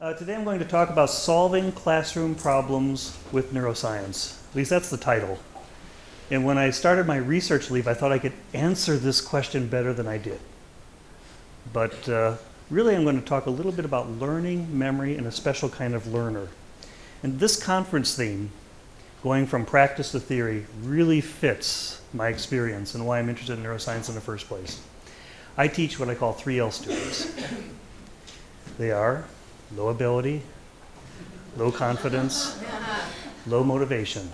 Today I'm going to talk about solving classroom problems with neuroscience. At least that's the title. And when I started my research leave, I thought I could answer this question better than I did. But really I'm going to talk a little bit about learning, memory, and a special kind of learner. And this conference theme, going from practice to theory, really fits my experience and why I'm interested in neuroscience in the first place. I teach what I call 3L students. They are low ability, low confidence, low motivation.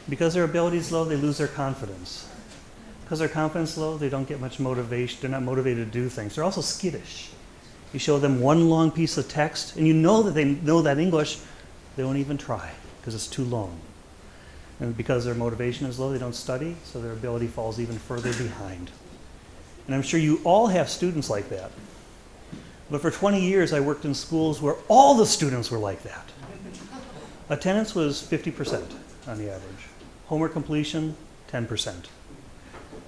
Because their ability is low, they lose their confidence. Because their confidence is low, they don't get much motivation. They're not motivated to do things. They're also skittish. You show them one long piece of text, and you know that they know that English, they won't even try because it's too long. And because their motivation is low, they don't study, so their ability falls even further behind. And I'm sure you all have students like that. But for 20 years, I worked in schools where all the students were like that. Attendance was 50% on the average. Homework completion, 10%.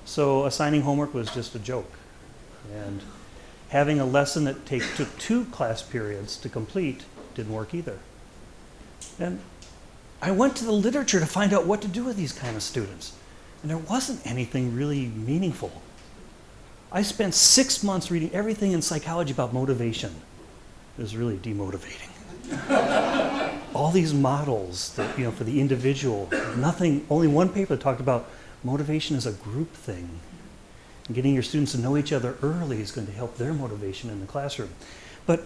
So assigning homework was just a joke. And having a lesson that took 2 class periods to complete didn't work either. And I went to the literature to find out what to do with these kind of students. And there wasn't anything really meaningful. I spent 6 months reading everything in psychology about motivation. It was really demotivating. All these models that, for the individual, nothing, only one paper talked about motivation as a group thing. And getting your students to know each other early is going to help their motivation in the classroom. But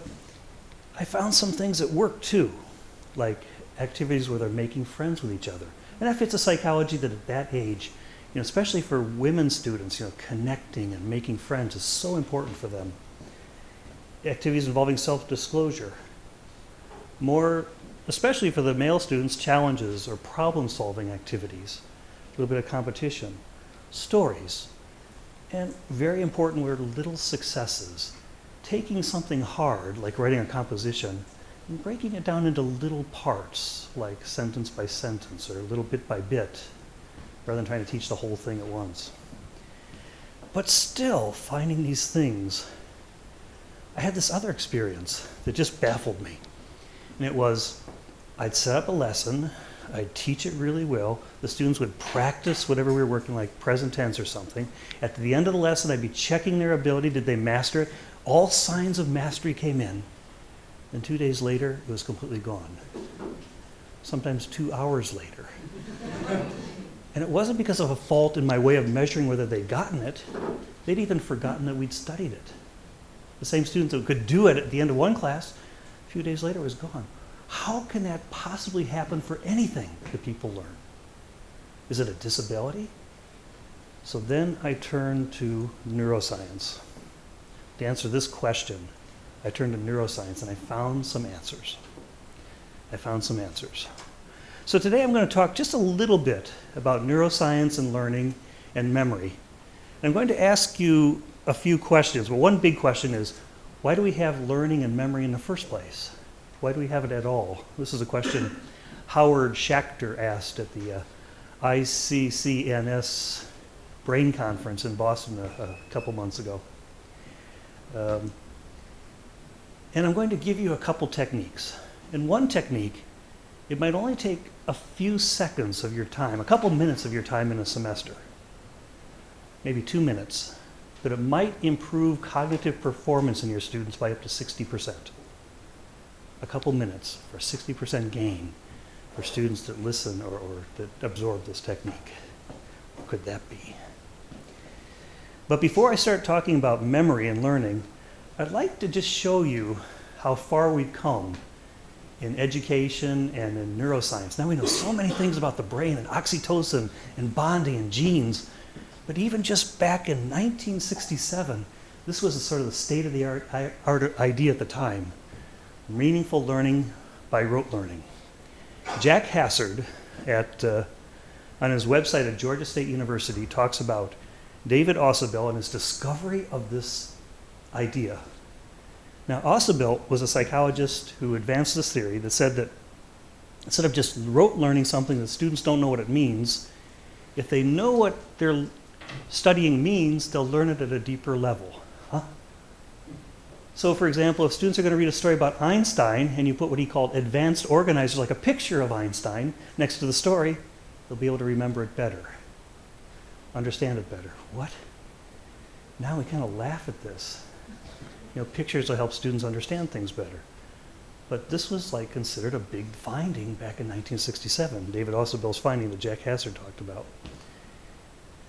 I found some things that work too, like activities where they're making friends with each other. And that fits a psychology that at that age, especially for women students, connecting and making friends is so important for them. Activities involving self-disclosure. More, especially for the male students, challenges or problem-solving activities. A little bit of competition. Stories. And very important were little successes. Taking something hard, like writing a composition, and breaking it down into little parts, like sentence by sentence or little bit by bit, rather than trying to teach the whole thing at once. But still, finding these things, I had this other experience that just baffled me. And it was, I'd set up a lesson, I'd teach it really well, the students would practice whatever we were working, like present tense or something. At the end of the lesson, I'd be checking their ability, did they master it? All signs of mastery came in, and 2 days later, it was completely gone. Sometimes 2 hours later. And it wasn't because of a fault in my way of measuring whether they'd gotten it. They'd even forgotten that we'd studied it. The same students that could do it at the end of one class, a few days later it was gone. How can that possibly happen for anything that people learn? Is it a disability? So then I turned to neuroscience. To answer this question, I turned to neuroscience and I found some answers. So today I'm going to talk just a little bit about neuroscience and learning and memory. And I'm going to ask you a few questions. Well, one big question is, why do we have learning and memory in the first place? Why do we have it at all? This is a question Howard Schachter asked at the ICCNS Brain Conference in Boston a couple months ago. And I'm going to give you a couple techniques. And one technique, it might only take a few seconds of your time, a couple minutes of your time in a semester, maybe 2 minutes, but it might improve cognitive performance in your students by up to 60%. A couple minutes for a 60% gain for students that listen or that absorb this technique. What could that be? But before I start talking about memory and learning, I'd like to just show you how far we've come in education and in neuroscience. Now we know so many things about the brain and oxytocin and bonding and genes, but even just back in 1967, this was sort of the state-of-the-art idea at the time. Meaningful learning by rote learning. Jack Hassard on his website at Georgia State University talks about David Ausubel and his discovery of this idea. Now, Ausubel was a psychologist who advanced this theory that said that instead of just rote learning something that students don't know what it means, if they know what their studying means, they'll learn it at a deeper level. Huh? So for example, if students are going to read a story about Einstein and you put what he called advanced organizers, like a picture of Einstein next to the story, they'll be able to remember it better, understand it better. What? Now we kind of laugh at this. Pictures will help students understand things better. But this was like considered a big finding back in 1967, David Ausubel's finding that Jack Hassard talked about.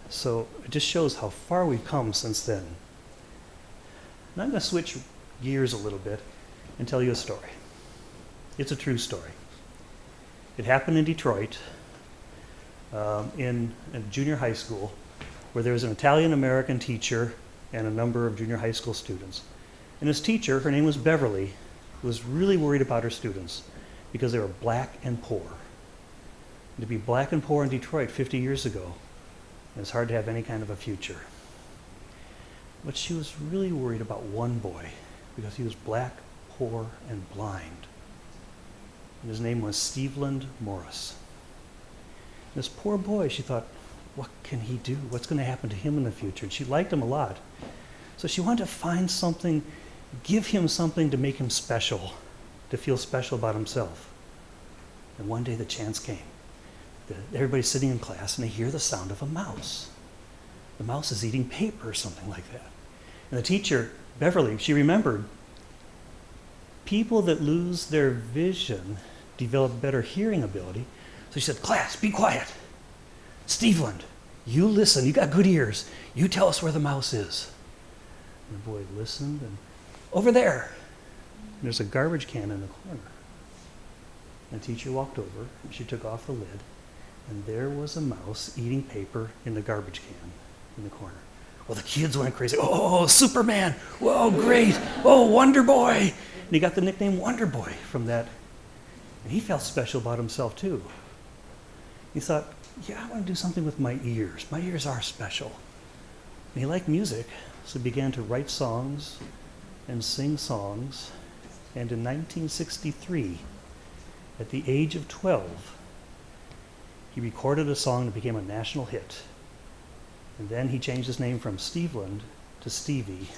So it just shows how far we've come since then. Now I'm going to switch gears a little bit and tell you a story. It's a true story. It happened in Detroit in a junior high school where there was an Italian-American teacher and a number of junior high school students. And this teacher, her name was Beverly, was really worried about her students because they were black and poor. And to be black and poor in Detroit 50 years ago, it's hard to have any kind of a future. But she was really worried about one boy because he was black, poor, and blind. And his name was Steveland Morris. This poor boy, she thought, what can he do? What's going to happen to him in the future? And she liked him a lot. So she wanted to find something, give him something to make him special, to feel special about himself. And one day the chance came. Everybody's sitting in class and they hear the sound of a mouse. The mouse is eating paper or something like that. And the teacher, Beverly, she remembered people that lose their vision develop better hearing ability. So she said, class, be quiet. Steveland, you listen, you got good ears. You tell us where the mouse is. And the boy listened and, over there. And there's a garbage can in the corner. And the teacher walked over and she took off the lid. And there was a mouse eating paper in the garbage can in the corner. Well, the kids went crazy. Oh, Superman. Whoa, great. Oh, Wonder Boy. And he got the nickname Wonder Boy from that. And he felt special about himself, too. He thought, yeah, I want to do something with my ears. My ears are special. And he liked music, so he began to write songs and sing songs. And in 1963, at the age of 12, he recorded a song that became a national hit. And then he changed his name from Steveland to Stevie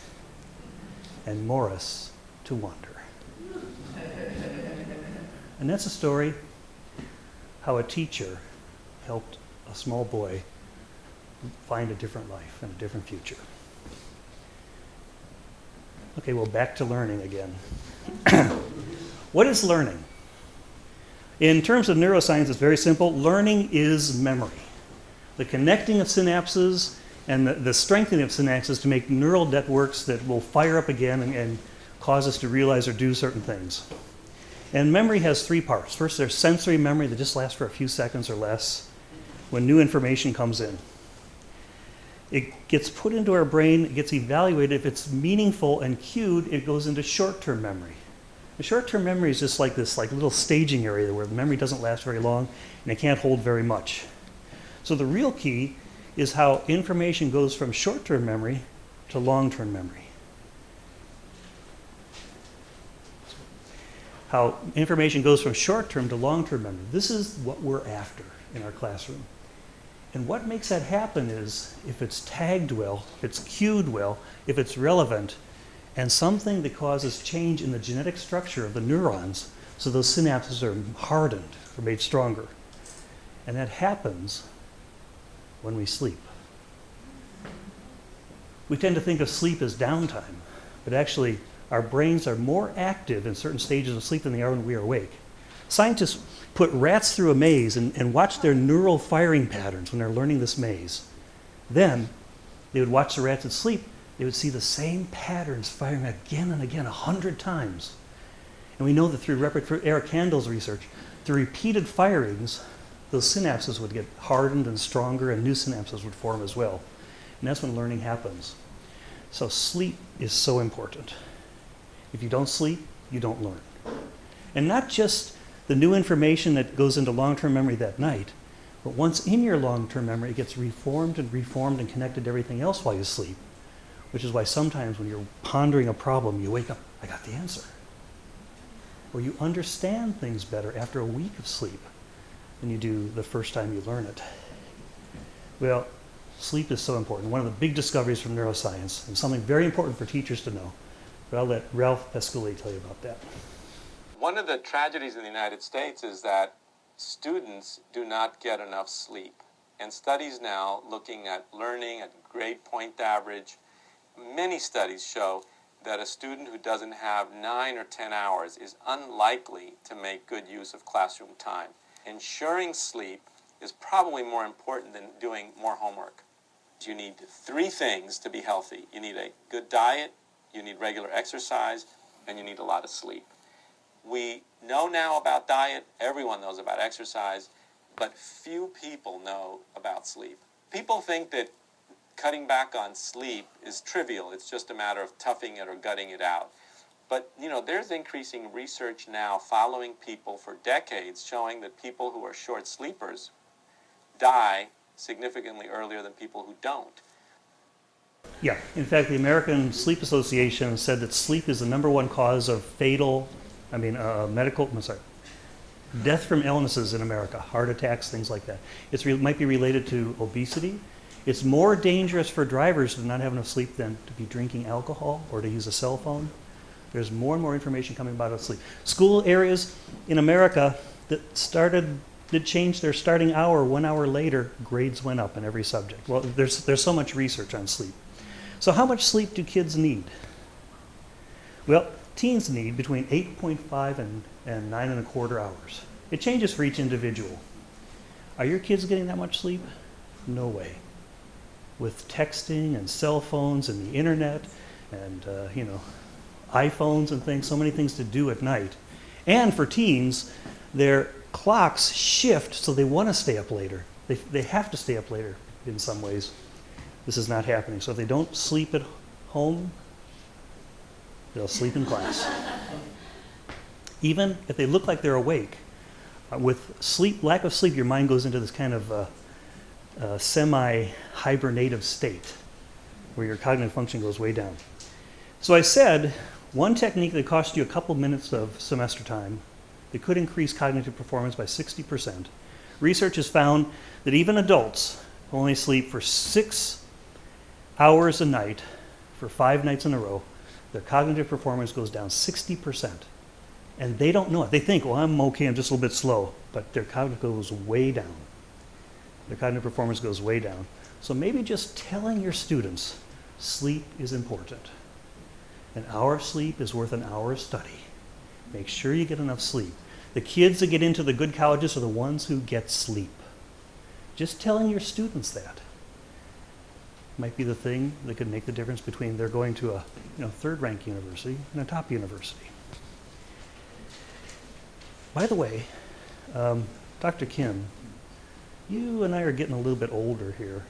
and Morris to Wonder. And that's a story how a teacher helped a small boy find a different life and a different future. Okay, well, back to learning again. What is learning? In terms of neuroscience, it's very simple. Learning is memory. The connecting of synapses and the strengthening of synapses to make neural networks that will fire up again and cause us to realize or do certain things. And memory has three parts. First, there's sensory memory that just lasts for a few seconds or less when new information comes in. It gets put into our brain, it gets evaluated. If it's meaningful and cued, it goes into short-term memory. The short-term memory is just like this little staging area where the memory doesn't last very long and it can't hold very much. So the real key is how information goes from short-term memory to long-term memory. How information goes from short-term to long-term memory. This is what we're after in our classroom. And what makes that happen is if it's tagged well, if it's cued well, if it's relevant, and something that causes change in the genetic structure of the neurons so those synapses are hardened or made stronger. And that happens when we sleep. We tend to think of sleep as downtime, but actually our brains are more active in certain stages of sleep than they are when we are awake. Scientists put rats through a maze and watch their neural firing patterns when they're learning this maze. Then they would watch the rats asleep. They would see the same patterns firing again and again 100 times. And we know that through Eric Kandel's research, through repeated firings, those synapses would get hardened and stronger and new synapses would form as well. And that's when learning happens. So sleep is so important. If you don't sleep, you don't learn. And not just the new information that goes into long-term memory that night, but once in your long-term memory, it gets reformed and connected to everything else while you sleep, which is why sometimes when you're pondering a problem, you wake up, I got the answer. Or you understand things better after a week of sleep than you do the first time you learn it. Well, sleep is so important. One of the big discoveries from neuroscience, and something very important for teachers to know, But I'll let Ralph Pesculi tell you about that. One of the tragedies in the United States is that students do not get enough sleep. And studies now looking at learning at grade point average, many studies show that a student who doesn't have 9 or 10 hours is unlikely to make good use of classroom time. Ensuring sleep is probably more important than doing more homework. You need 3 things to be healthy. You need a good diet, you need regular exercise, and you need a lot of sleep. We know now about diet, everyone knows about exercise, but few people know about sleep. People think that cutting back on sleep is trivial. It's just a matter of toughing it or gutting it out. But, there's increasing research now following people for decades showing that people who are short sleepers die significantly earlier than people who don't. Yeah, in fact, the American Sleep Association said that sleep is the #1 cause of death from illnesses in America, heart attacks, things like that. It might be related to obesity. It's more dangerous for drivers to not have enough sleep than to be drinking alcohol or to use a cell phone. There's more and more information coming about sleep. School areas in America that changed their starting hour 1 hour later, grades went up in every subject. Well, there's so much research on sleep. So how much sleep do kids need? Well, teens need between 8.5 and 9.25 hours. It changes for each individual. Are your kids getting that much sleep? No way. With texting and cell phones and the internet and iPhones and things, so many things to do at night. And for teens, their clocks shift so they want to stay up later. They have to stay up later in some ways. This is not happening. So if they don't sleep at home, they'll sleep in class. Even if they look like they're awake, with lack of sleep, your mind goes into this kind of semi-hibernative state where your cognitive function goes way down. So I said, one technique that costs you a couple minutes of semester time, it could increase cognitive performance by 60%. Research has found that even adults who only sleep for 6 hours a night for 5 nights in a row, their cognitive performance goes down 60%. And they don't know it. They think, well, I'm okay, I'm just a little bit slow. But their cognitive goes way down. Their cognitive performance goes way down. So maybe just telling your students sleep is important. An hour of sleep is worth an hour of study. Make sure you get enough sleep. The kids that get into the good colleges are the ones who get sleep. Just telling your students that might be the thing that could make the difference between they're going to a third-ranked university and a top university. By the way, Dr. Kim, you and I are getting a little bit older here.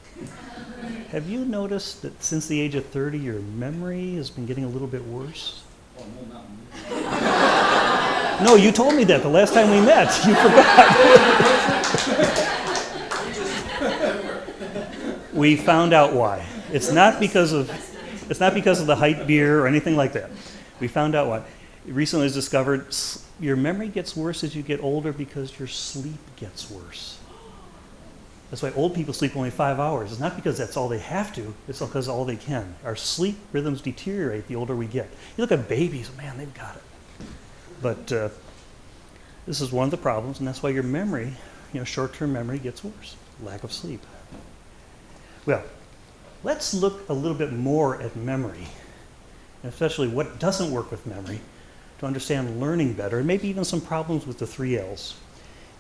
Have you noticed that since the age of 30, your memory has been getting a little bit worse? Oh, no, not me. No, you told me that the last time we met. You forgot. We found out why. It's not because of the height beer or anything like that. We found out why. Recently it was discovered your memory gets worse as you get older because your sleep gets worse. That's why old people sleep only 5 hours. It's not because that's all they have to, it's because all they can. Our sleep rhythms deteriorate the older we get. You look at babies, man, they've got it. But this is one of the problems, and that's why your memory, short-term memory gets worse. Lack of sleep. Well, let's look a little bit more at memory, and especially what doesn't work with memory, to understand learning better, and maybe even some problems with the 3 L's.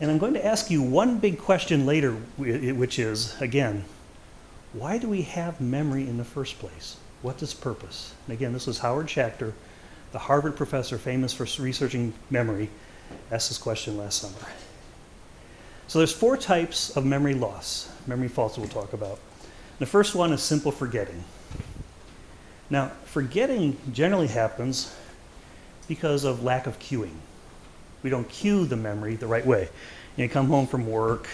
And I'm going to ask you one big question later, which is, again, why do we have memory in the first place? What's its purpose? And again, this was Howard Schachter, the Harvard professor famous for researching memory, asked this question last summer. So there's 4 types of memory loss, memory faults we'll talk about. The first one is simple forgetting. Now, forgetting generally happens because of lack of cueing. We don't cue the memory the right way. You come home from work,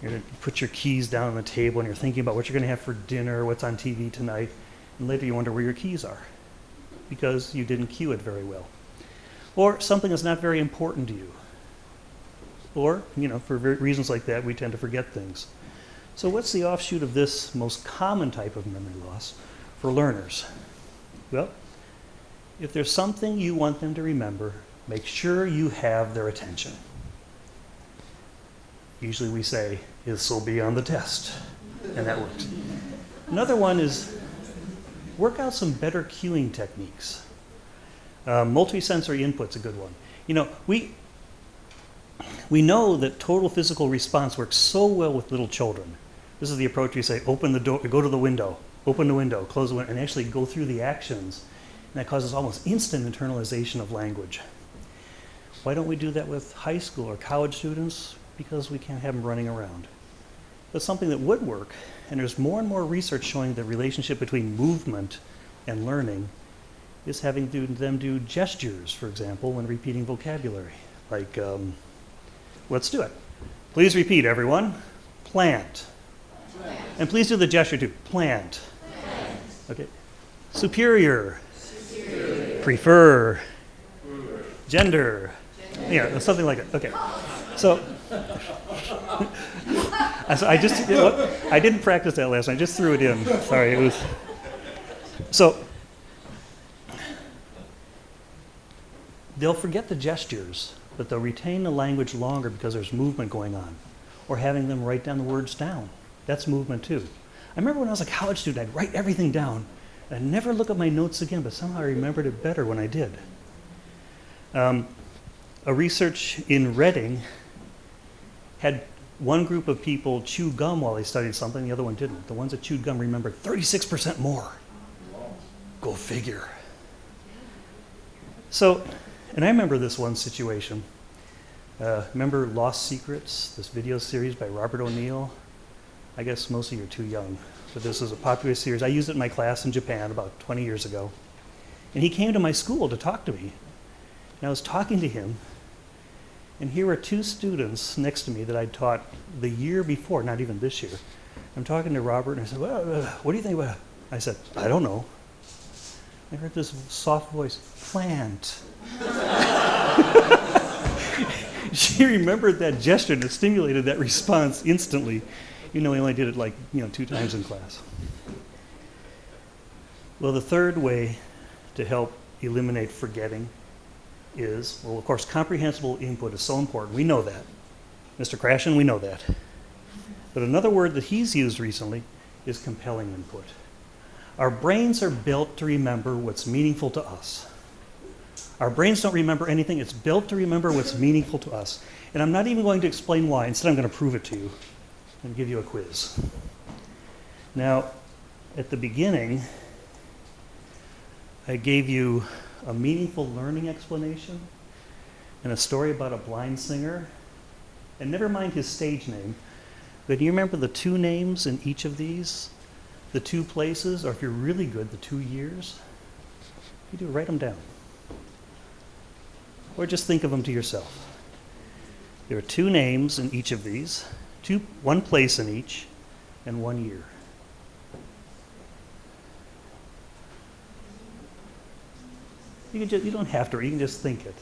you put your keys down on the table and you're thinking about what you're going to have for dinner, what's on TV tonight, and later you wonder where your keys are because you didn't cue it very well. Or something that's not very important to you. Or, for reasons like that, we tend to forget things. So what's the offshoot of this most common type of memory loss for learners? Well, If there's something you want them to remember, make sure you have their attention. Usually we say, this will be on the test, and that works. Another one is work out some better cueing techniques. Multisensory input's a good one. You know, we know that total physical response works so well with little children. This is the approach you say, open the door, go to the window, open the window, close the window, and actually go through the actions. And that causes almost instant internalization of language. Why don't we do that with high school or college students? Because we can't have them running around. But something that would work, and there's more and more research showing the relationship between movement and learning, is having them do gestures, for example, when repeating vocabulary. Like, let's do it. Please repeat, everyone. Plant. Plant. And please do the gesture too. Plant. Plant. Okay. Superior. Superior. Prefer. Gender. Yeah, something like it. Okay. So I just, I didn't practice that last night. I just threw it in. Sorry, it was. So they'll forget the gestures, but they'll retain the language longer because there's movement going on. Or having them write down the words down. That's movement too. I remember when I was a college student, I'd write everything down. I'd never look at my notes again, but somehow I remembered it better when I did. A research in Reading had one group of people chew gum while they studied something, the other one didn't. The ones that chewed gum remembered 36% more. Go figure. So, and I remember this one situation. Remember Lost Secrets, this video series by Robert O'Neill? I guess most of you are too young, but this is a popular series. I used it in my class in Japan about 20 years ago. And he came to my school to talk to me. And I was talking to him, and here were two students next to me that I'd taught the year before, not even this year. I'm talking to Robert, and I said, well, what do you think about it? I said, I don't know. I heard this soft voice, plant. She remembered that gesture and it stimulated that response instantly. Even though we only did it like, 2 times in class. Well, the third way to help eliminate forgetting is, well, of course, comprehensible input is so important. We know that. Mr. Krashen, we know that. But another word that he's used recently is compelling input. Our brains are built to remember what's meaningful to us. Our brains don't remember anything. It's built to remember what's meaningful to us. And I'm not even going to explain why. Instead, I'm going to prove it to you and give you a quiz. Now, at the beginning, I gave you a meaningful learning explanation and a story about a blind singer. And never mind his stage name, but do you remember the 2 names in each of these? The 2 places, or if you're really good, the 2 years? You do, write them down. Or just think of them to yourself. There are 2 names in each of these, 1 place in each, and 1 year. You don't have to, you can just think it.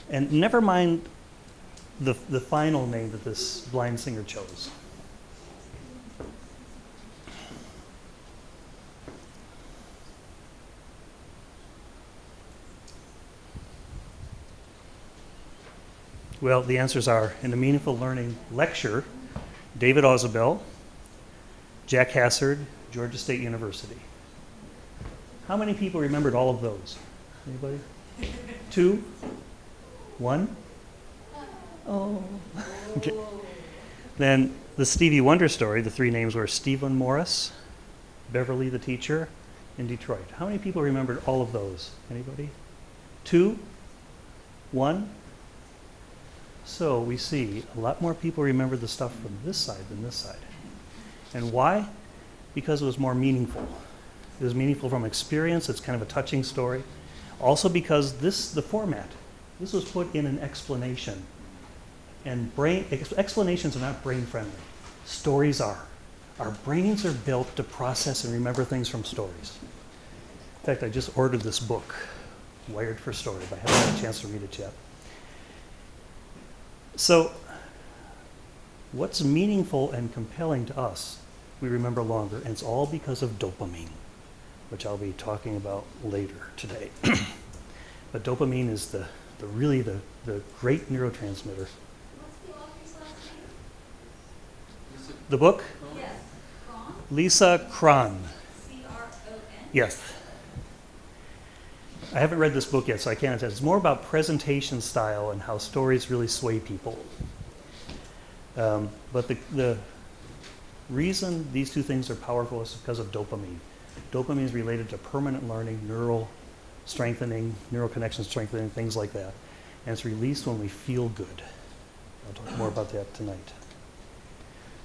And never mind the final name that this blind singer chose. Well, the answers are, in the Meaningful Learning lecture, David Ausubel, Jack Hassard, Georgia State University. How many people remembered all of those? Anybody? 2? 1? Oh. Okay. Then the Stevie Wonder story, the 3 names were Stephen Morris, Beverly the teacher, and Detroit. How many people remembered all of those? Anybody? 2? 1? So we see a lot more people remember the stuff from this side than this side. And why? Because it was more meaningful. It was meaningful from experience. It's kind of a touching story. Also because the format, this was put in an explanation. And explanations are not brain friendly. Stories are. Our brains are built to process and remember things from stories. In fact, I just ordered this book, Wired for Story, but I haven't had a chance to read it yet. So, what's meaningful and compelling to us, we remember longer, and it's all because of dopamine. which I'll be talking about later today. But dopamine is really the great neurotransmitter. What's the author's last name? The book? Yes. Cron? Lisa Cron. C-R-O-N? Yes. I haven't read this book yet, so I can't attest. It's more about presentation style and how stories really sway people. But the reason these two things are powerful is because of dopamine. Dopamine is related to permanent learning, neural strengthening, neural connection strengthening, things like that. And it's released when we feel good. I'll talk more about that tonight.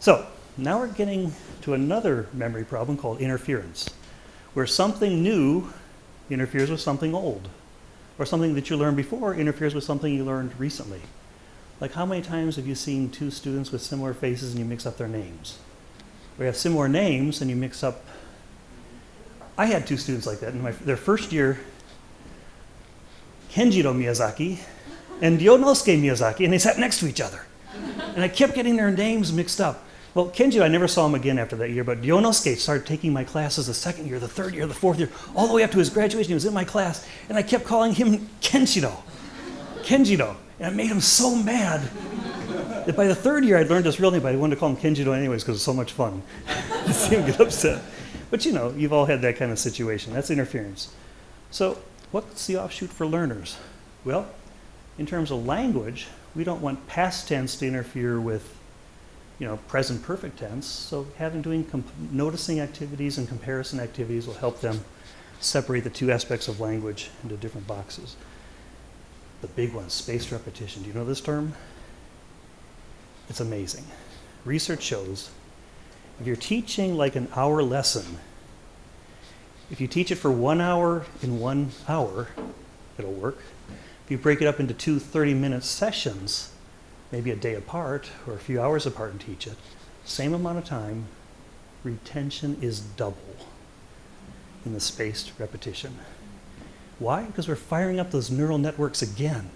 So, now we're getting to another memory problem called interference, where something new interferes with something old, or something that you learned before interferes with something you learned recently. Like, how many times have you seen two students with similar faces and you mix up their names? Or you have similar names and you mix up... I had two students like that in their first year, Kenjiro Miyazaki and Ryonosuke Miyazaki, and they sat next to each other. And I kept getting their names mixed up. Well, Kenjiro, I never saw him again after that year, but Ryonosuke started taking my classes the second year, the third year, the fourth year, all the way up to his graduation. He was in my class, and I kept calling him Kenjiro. And it made him so mad that by the third year I'd learned his real name, but I wanted to call him Kenjiro anyways because it was so much fun to see him get upset. But you know, you've all had that kind of situation. That's interference. So what's the offshoot for learners? Well, in terms of language, we don't want past tense to interfere with present perfect tense. So noticing activities and comparison activities will help them separate the two aspects of language into different boxes. The big one, spaced repetition. Do you know this term? It's amazing. Research shows if you're teaching like an hour lesson, if you teach it for 1 hour in 1 hour, it'll work. If you break it up into two 30-minute sessions, maybe a day apart or a few hours apart and teach it, same amount of time, retention is double in the spaced repetition. Why? Because we're firing up those neural networks again.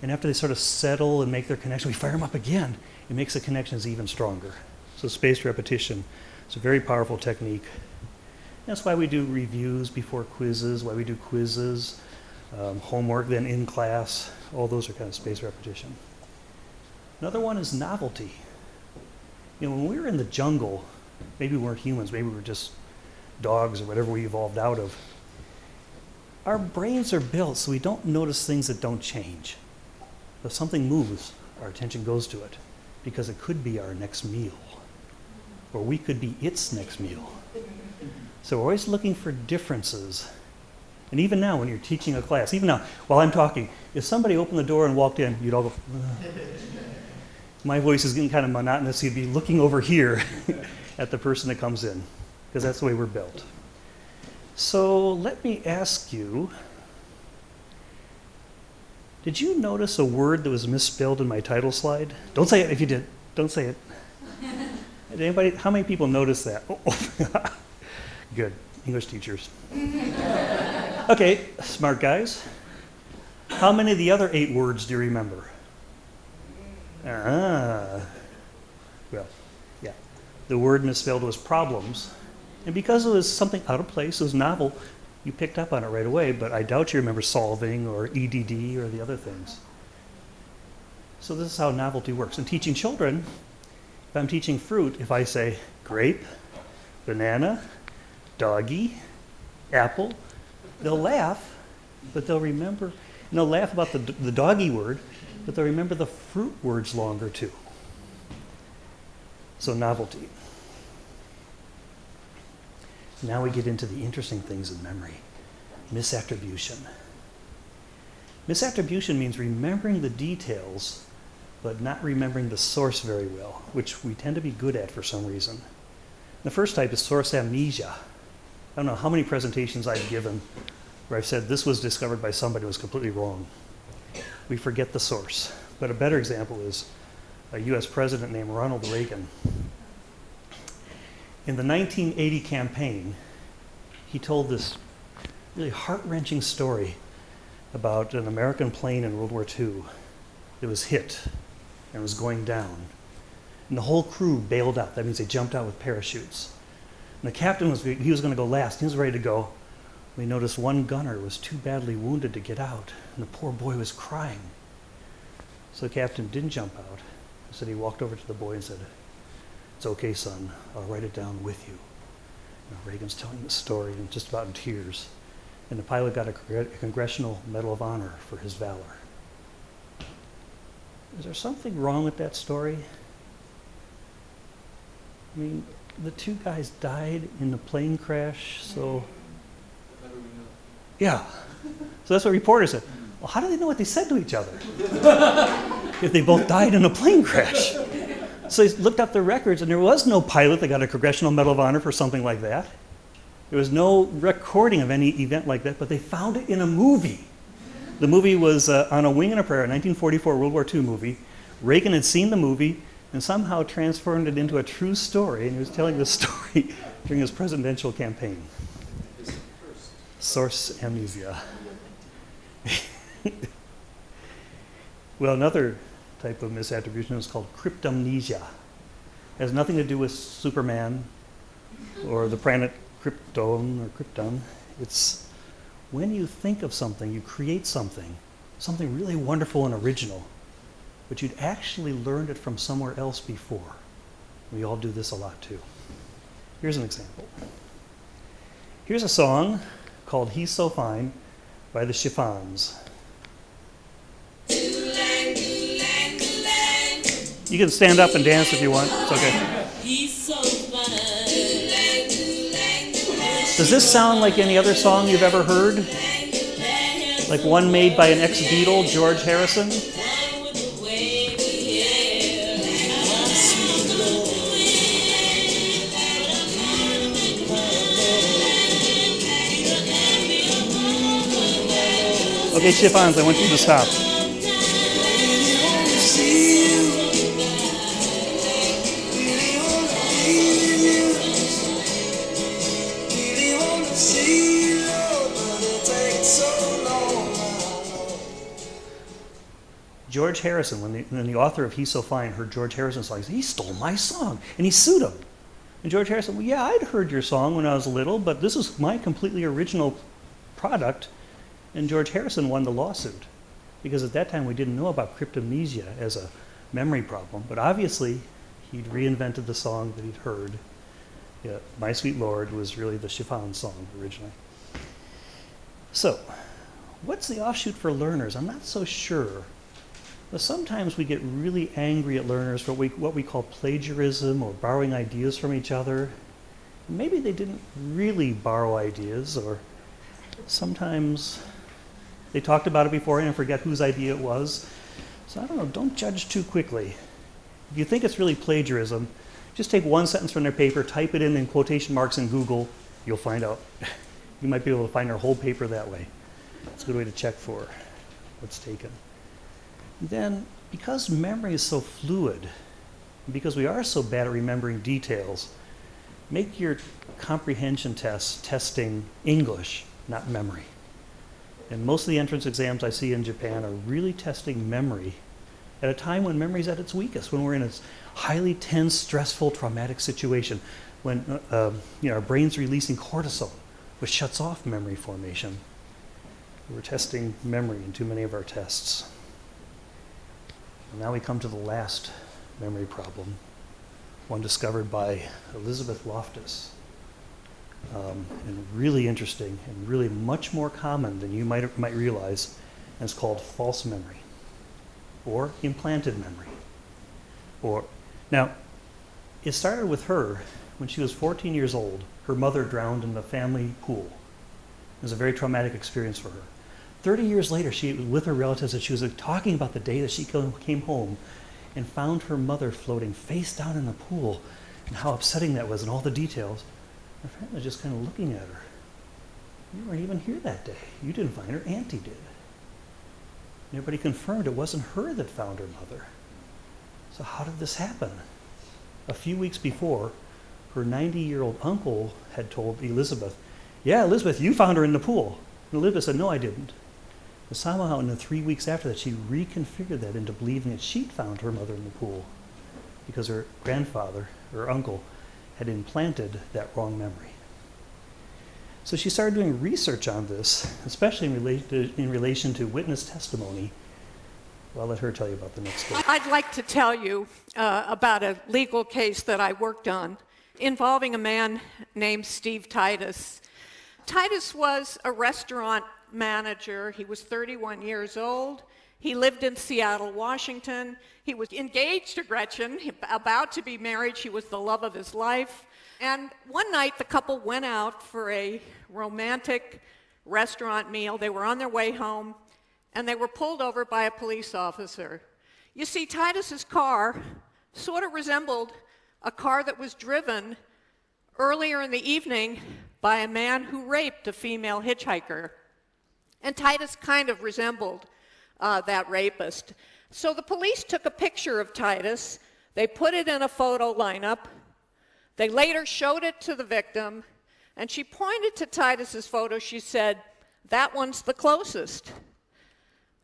And after they sort of settle and make their connection, we fire them up again. It makes the connections even stronger. So spaced repetition is a very powerful technique. That's why we do reviews before quizzes, why we do quizzes, homework then in class. All those are kind of spaced repetition. Another one is novelty. When we were in the jungle, maybe we weren't humans, maybe we were just dogs or whatever we evolved out of. Our brains are built so we don't notice things that don't change. If something moves, our attention goes to it because it could be our next meal, or we could be its next meal. So we're always looking for differences. And even now when you're teaching a class, even now while I'm talking, if somebody opened the door and walked in, you'd all go, ugh. My voice is getting kind of monotonous. You'd be looking over here at the person that comes in because that's the way we're built. So let me ask you, did you notice a word that was misspelled in my title slide? Don't say it if you did. Don't say it. Did anybody? How many people noticed that? Oh. Good. English teachers. Okay, smart guys. How many of the other 8 words do you remember? Well, yeah. The word misspelled was problems. And because it was something out of place, it was novel, you picked up on it right away, but I doubt you remember solving or EDD or the other things. So this is how novelty works. In teaching children, if I'm teaching fruit, if I say grape, banana, doggy, apple, they'll laugh, but they'll remember, and they'll laugh about the doggy word, but they'll remember the fruit words longer too. So novelty. Now we get into the interesting things in memory. Misattribution. Misattribution means remembering the details, but not remembering the source very well, which we tend to be good at for some reason. The first type is source amnesia. I don't know how many presentations I've given where I've said this was discovered by somebody who was completely wrong. We forget the source. But a better example is a US president named Ronald Reagan. In the 1980 campaign, he told this really heart-wrenching story about an American plane in World War II that was hit and was going down. And the whole crew bailed out. That means they jumped out with parachutes. And the captain he was going to go last. He was ready to go. We noticed one gunner was too badly wounded to get out, and the poor boy was crying. So the captain didn't jump out. Instead, he walked over to the boy and said, "It's okay, son. I'll write it down with you." Reagan's telling the story and just about in tears. And the pilot got a Congressional Medal of Honor for his valor. Is there something wrong with that story? I mean, the two guys died in the plane crash, so... Yeah. So that's what reporters said. Well, how do they know what they said to each other if they both died in a plane crash? So they looked up the records, and there was no pilot that got a Congressional Medal of Honor for something like that. There was no recording of any event like that, but they found it in a movie. The movie was On a Wing and a Prayer, a 1944 World War II movie. Reagan had seen the movie and somehow transformed it into a true story, and he was telling the story during his presidential campaign. Source amnesia. Well, another type of misattribution is called cryptomnesia. It has nothing to do with Superman or the planet Krypton or Krypton. It's when you think of something, you create something really wonderful and original, but you'd actually learned it from somewhere else before. We all do this a lot too. Here's an example. Here's a song called He's So Fine by the Chiffons. You can stand up and dance if you want. It's okay. He's so fine. Does this sound like any other song you've ever heard? Like one made by an ex-Beatle, George Harrison? Okay, Chiffons, I want you to stop. George Harrison, when the author of He's So Fine heard George Harrison's song, he said, "He stole my song," and he sued him. And George Harrison, "Well, yeah, I'd heard your song when I was little, but this is my completely original product." And George Harrison won the lawsuit, because at that time we didn't know about cryptomnesia as a memory problem, but obviously he'd reinvented the song that he'd heard. Yeah, My Sweet Lord was really the Chiffon song originally. So, what's the offshoot for learners? I'm not so sure. But sometimes we get really angry at learners for what we call plagiarism or borrowing ideas from each other. Maybe they didn't really borrow ideas, or sometimes they talked about it beforehand and forget whose idea it was. So I don't know, don't judge too quickly. If you think it's really plagiarism, just take one sentence from their paper, type it in quotation marks in Google, you'll find out. You might be able to find their whole paper that way. It's a good way to check for what's taken. Then, because memory is so fluid, and because we are so bad at remembering details, make your comprehension tests testing English, not memory. And most of the entrance exams I see in Japan are really testing memory at a time when memory is at its weakest, when we're in a highly tense, stressful, traumatic situation, when our brain's releasing cortisol, which shuts off memory formation. We're testing memory in too many of our tests. And now we come to the last memory problem, one discovered by Elizabeth Loftus, and really interesting and really much more common than you might realize, and it's called false memory or implanted memory. Now, it started with her when she was 14 years old. Her mother drowned in the family pool. It was a very traumatic experience for her. 30 years later, she was with her relatives, and she was talking about the day that she came home and found her mother floating face down in the pool, and how upsetting that was, and all the details. Her family was just kind of looking at her. "You weren't even here that day. You didn't find her, Auntie did." And everybody confirmed it wasn't her that found her mother. So how did this happen? A few weeks before, her 90-year-old uncle had told Elizabeth, "Yeah, Elizabeth, you found her in the pool." And Elizabeth said, "No, I didn't." But somehow in the 3 weeks after that, she reconfigured that into believing that she'd found her mother in the pool because her grandfather, her uncle, had implanted that wrong memory. So she started doing research on this, especially in relation to witness testimony. Well, I'll let her tell you about the next case. I'd like to tell you about a legal case that I worked on involving a man named Steve Titus. Titus was a restaurant manager. He was 31 years old. He lived in Seattle, Washington. He was engaged to Gretchen, about to be married. She was the love of his life. And one night, the couple went out for a romantic restaurant meal. They were on their way home, and they were pulled over by a police officer. You see, Titus's car sort of resembled a car that was driven earlier in the evening by a man who raped a female hitchhiker. And Titus kind of resembled that rapist. So the police took a picture of Titus. They put it in a photo lineup. They later showed it to the victim, and she pointed to Titus's photo. She said, "That one's the closest."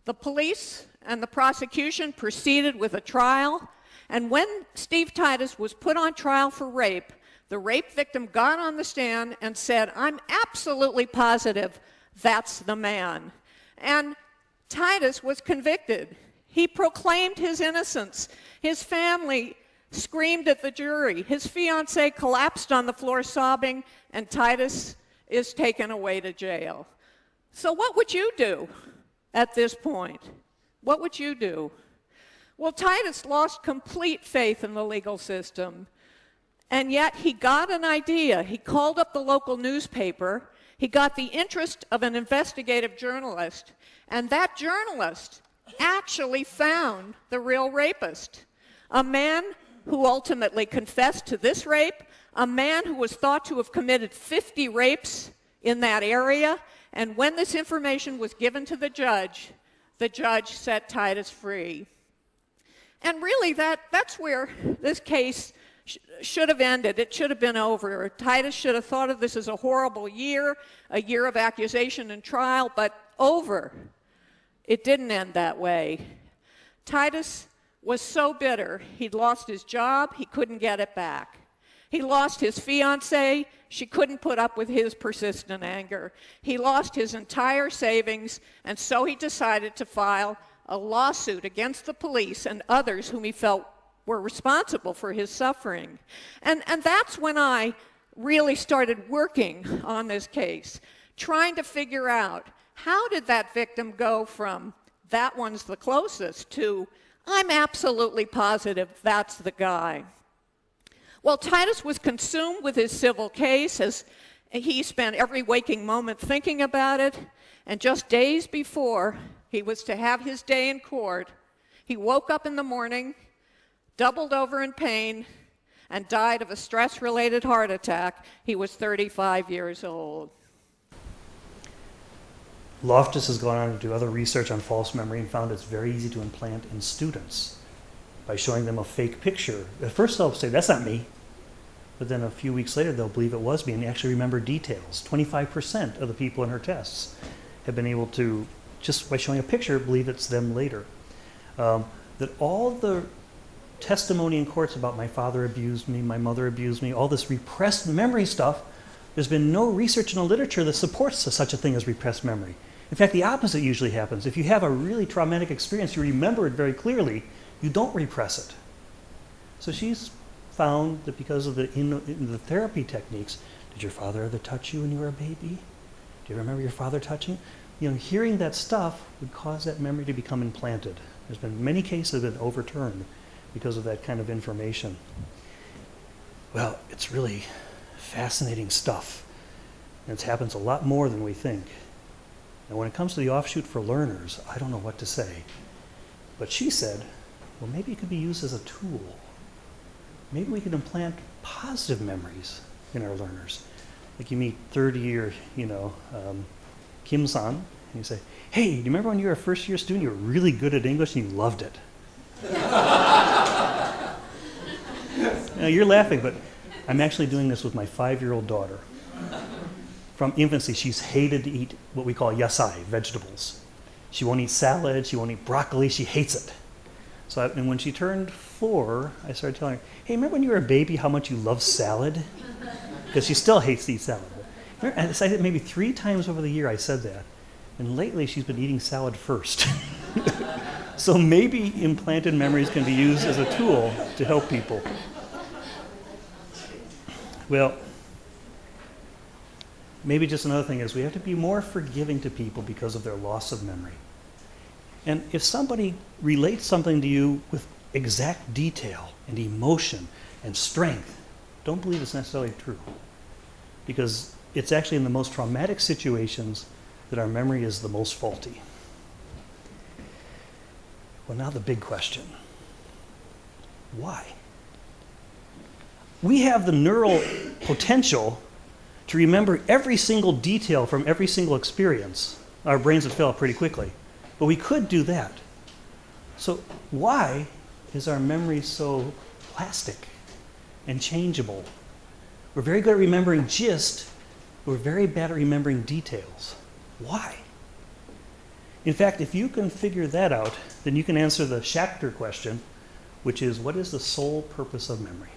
The police and the prosecution proceeded with a trial, and when Steve Titus was put on trial for rape, the rape victim got on the stand and said, "I'm absolutely positive that's the man." And Titus was convicted. He proclaimed his innocence. His family screamed at the jury. His fiancée collapsed on the floor sobbing, and Titus is taken away to jail. So what would you do at this point? What would you do? Well, Titus lost complete faith in the legal system, and yet he got an idea. He called up the local newspaper. He got the interest of an investigative journalist, and that journalist actually found the real rapist, a man who ultimately confessed to this rape, a man who was thought to have committed 50 rapes in that area, and when this information was given to the judge set Titus free. And really, that's where this case should have ended. It should have been over. Titus should have thought of this as a horrible year, a year of accusation and trial, but over. It didn't end that way. Titus was so bitter. He'd lost his job. He couldn't get it back. He lost his fiancée. She couldn't put up with his persistent anger. He lost his entire savings, and so he decided to file a lawsuit against the police and others whom he felt were responsible for his suffering. And that's when I really started working on this case, trying to figure out, how did that victim go from "that one's the closest" to "I'm absolutely positive that's the guy"? Well, Titus was consumed with his civil case as he spent every waking moment thinking about it, and just days before he was to have his day in court, he woke up in the morning, doubled over in pain, and died of a stress-related heart attack. He was 35 years old. Loftus has gone on to do other research on false memory and found it's very easy to implant in students by showing them a fake picture. At first they'll say, "That's not me," but then a few weeks later they'll believe it was me and actually remember details. 25% of the people in her tests have been able to, just by showing a picture, believe it's them later. That all the testimony in courts about "my father abused me, my mother abused me," all this repressed memory stuff, there's been no research in the literature that supports such a thing as repressed memory. In fact, the opposite usually happens. If you have a really traumatic experience, you remember it very clearly, you don't repress it. So she's found that because of in the therapy techniques, did your father ever touch you when you were a baby? Do you remember your father touching? Hearing that stuff would cause that memory to become implanted. There's been many cases that have been overturned because of that kind of information. Well, it's really fascinating stuff. And it happens a lot more than we think. And when it comes to the offshoot for learners, I don't know what to say. But she said, well, maybe it could be used as a tool. Maybe we could implant positive memories in our learners. Like you meet third-year, Kim-san, and you say, "Hey, do you remember when you were a first-year student, you were really good at English and you loved it?" Now, you're laughing, but I'm actually doing this with my 5-year-old daughter. From infancy, she's hated to eat what we call yasai, vegetables. She won't eat salad, she won't eat broccoli, she hates it. And when she turned 4, I started telling her, "Hey, remember when you were a baby how much you loved salad?" Because she still hates to eat salad. I said maybe 3 times over the year I said that. And lately she's been eating salad first. So maybe implanted memories can be used as a tool to help people. Well, maybe just another thing is we have to be more forgiving to people because of their loss of memory. And if somebody relates something to you with exact detail and emotion and strength, don't believe it's necessarily true. Because it's actually in the most traumatic situations that our memory is the most faulty. Well, now the big question. Why? We have the neural potential to remember every single detail from every single experience. Our brains would fill up pretty quickly. But we could do that. So why is our memory so plastic and changeable? We're very good at remembering gist. We're very bad at remembering details. Why? In fact, if you can figure that out, then you can answer the Schachter question, which is, what is the sole purpose of memory?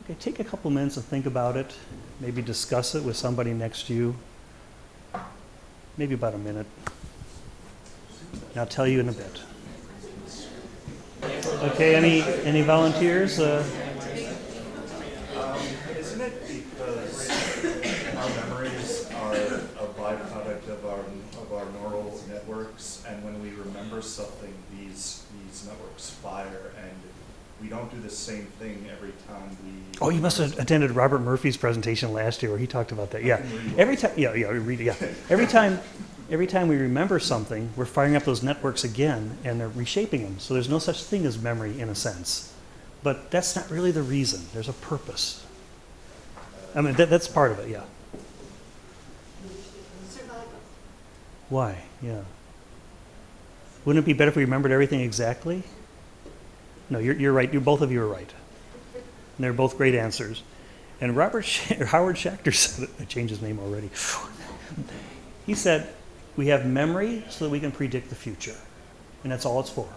Okay, take a couple minutes and think about it. Maybe discuss it with somebody next to you. Maybe about a minute. And I'll tell you in a bit. Okay, any volunteers? Isn't it because our memories are a byproduct of our neural networks, and when we remember something, these networks fire, and we don't do the same thing every time we... Oh, you must have attended Robert Murphy's presentation last year where he talked about that. Yeah. Every time we remember something, we're firing up those networks again and they're reshaping them. So there's no such thing as memory in a sense. But that's not really the reason. There's a purpose. I mean, that's part of it, yeah. Survival. Why? Yeah. Wouldn't it be better if we remembered everything exactly? No, you're right. Both of you are right. And they're both great answers. And Howard Schachter said it. I changed his name already. He said, we have memory so that we can predict the future. And that's all it's for.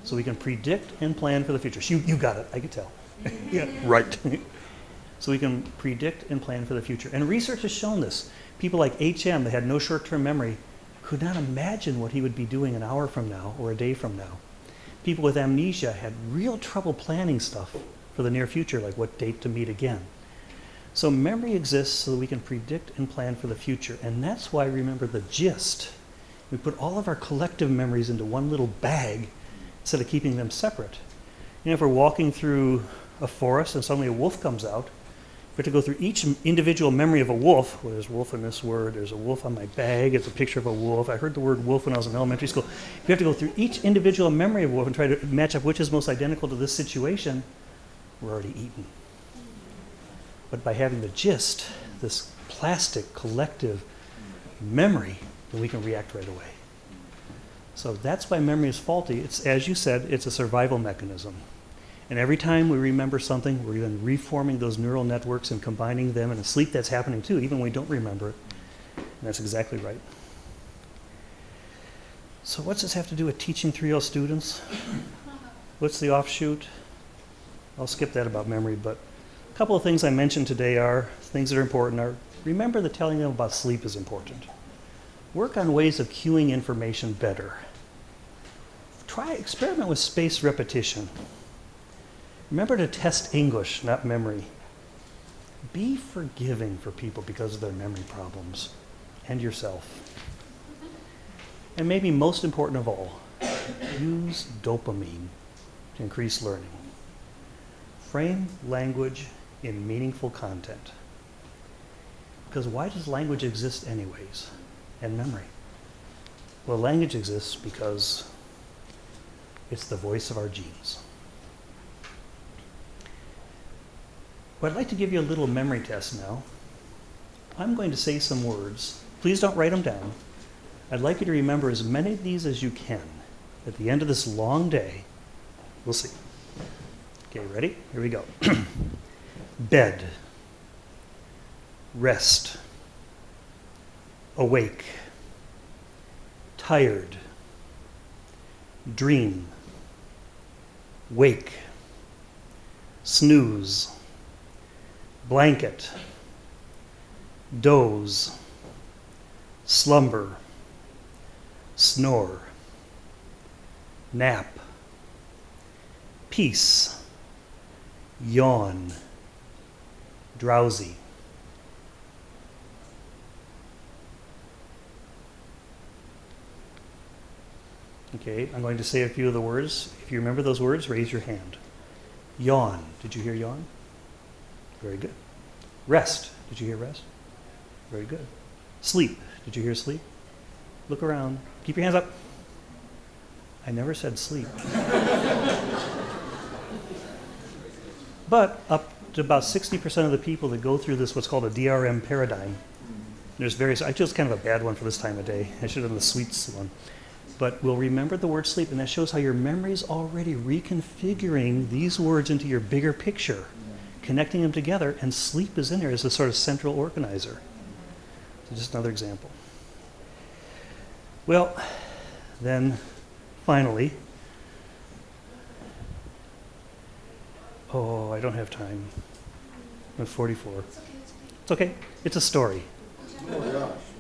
So we can predict and plan for the future. So you got it, I could tell. Yeah, right. So we can predict and plan for the future. And research has shown this. People like H.M. that had no short-term memory could not imagine what he would be doing an hour from now or a day from now. People with amnesia had real trouble planning stuff for the near future, like what date to meet again. So memory exists so that we can predict and plan for the future. And that's why, remember, the gist. We put all of our collective memories into one little bag instead of keeping them separate. You know, if we're walking through a forest and suddenly a wolf comes out, we have to go through each individual memory of a wolf. Well, there's wolf in this word. There's a wolf on my bag. It's a picture of a wolf. I heard the word wolf when I was in elementary school. If you have to go through each individual memory of a wolf and try to match up which is most identical to this situation, we're already eaten. But by having the gist, this plastic collective memory, then we can react right away. So that's why memory is faulty. It's, as you said, it's a survival mechanism. And every time we remember something, we're then reforming those neural networks and combining them. And in sleep, that's happening too, even when we don't remember it. And that's exactly right. So what's this have to do with teaching 3L students? What's the offshoot? I'll skip that about memory, but a couple of things I mentioned today are things that are important are remember that telling them about sleep is important. Work on ways of cueing information better. Experiment with spaced repetition. Remember to test English, not memory. Be forgiving for people because of their memory problems, and yourself. And maybe most important of all, use dopamine to increase learning. Frame language in meaningful content. Because why does language exist anyways? And memory? Well, language exists because it's the voice of our genes. Well, I'd like to give you a little memory test now. I'm going to say some words. Please don't write them down. I'd like you to remember as many of these as you can. At the end of this long day, we'll see. Okay, ready? Here we go. Bed. Rest. Awake. Tired. Dream. Wake. Snooze. Blanket. doze, slumber, snore, nap, peace, yawn, drowsy. Okay, I'm going to say a few of the words. If you remember those words, raise your hand. Yawn. Did you hear yawn? Very good. Rest. Did you hear rest? Very good. Sleep. Did you hear sleep? Look around. Keep your hands up. I never said sleep. But up to about 60% of the people that go through this, what's called a DRM paradigm, there's various, I chose kind of a bad one for this time of day. I should have done the sweets one. But we'll remember the word sleep, and that shows how your memory is already reconfiguring these words into your bigger picture, connecting them together, and sleep is in there as a sort of central organizer. So just another example. Well, then finally, oh, I don't have time. I'm 44. It's okay. It's a story.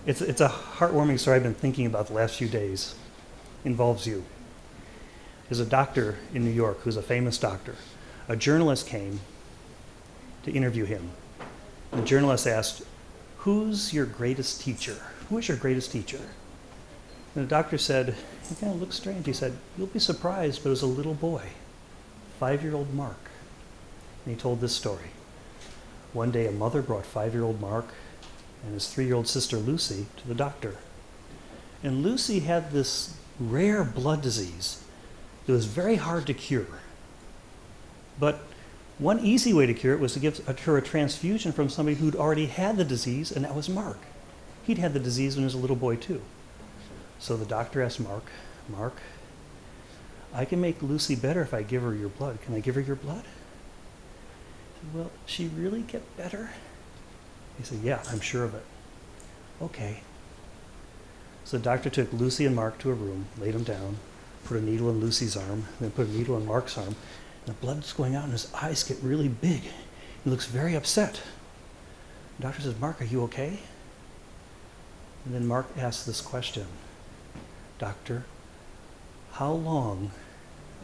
It's a heartwarming story I've been thinking about the last few days. Involves you. There's a doctor in New York who's a famous doctor. A journalist came to interview him. The journalist asked, "Who's your greatest teacher? Who is your greatest teacher?" And the doctor said, he kind of looked strange. He said, "You'll be surprised, but it was a little boy, 5-year-old Mark." And he told this story. One day a mother brought 5-year-old Mark and his 3-year-old sister Lucy to the doctor. And Lucy had this rare blood disease that was very hard to cure. But one easy way to cure it was to give her a transfusion from somebody who'd already had the disease, and that was Mark. He'd had the disease when he was a little boy too. So the doctor asked Mark, "Mark, I can make Lucy better if I give her your blood. Can I give her your blood?" He said, "Will she really get better?" He said, "Yeah, I'm sure of it." "Okay." So the doctor took Lucy and Mark to a room, laid them down, put a needle in Lucy's arm, then put a needle in Mark's arm, and the blood's going out and his eyes get really big. He looks very upset. The doctor says, "Mark, are you okay?" And then Mark asks this question, "Doctor, how long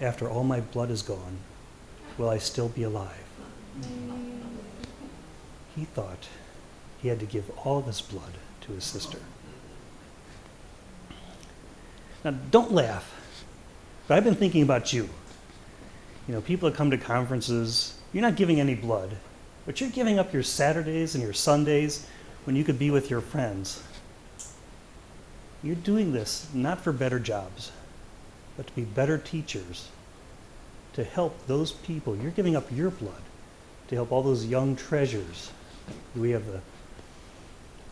after all my blood is gone will I still be alive?" He thought he had to give all of his blood to his sister. Now, don't laugh, but I've been thinking about you. You know, people that come to conferences, you're not giving any blood, but you're giving up your Saturdays and your Sundays when you could be with your friends. You're doing this not for better jobs, but to be better teachers, to help those people. You're giving up your blood to help all those young treasures who we have the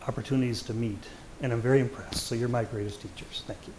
opportunities to meet. And I'm very impressed. So you're my greatest teachers. Thank you.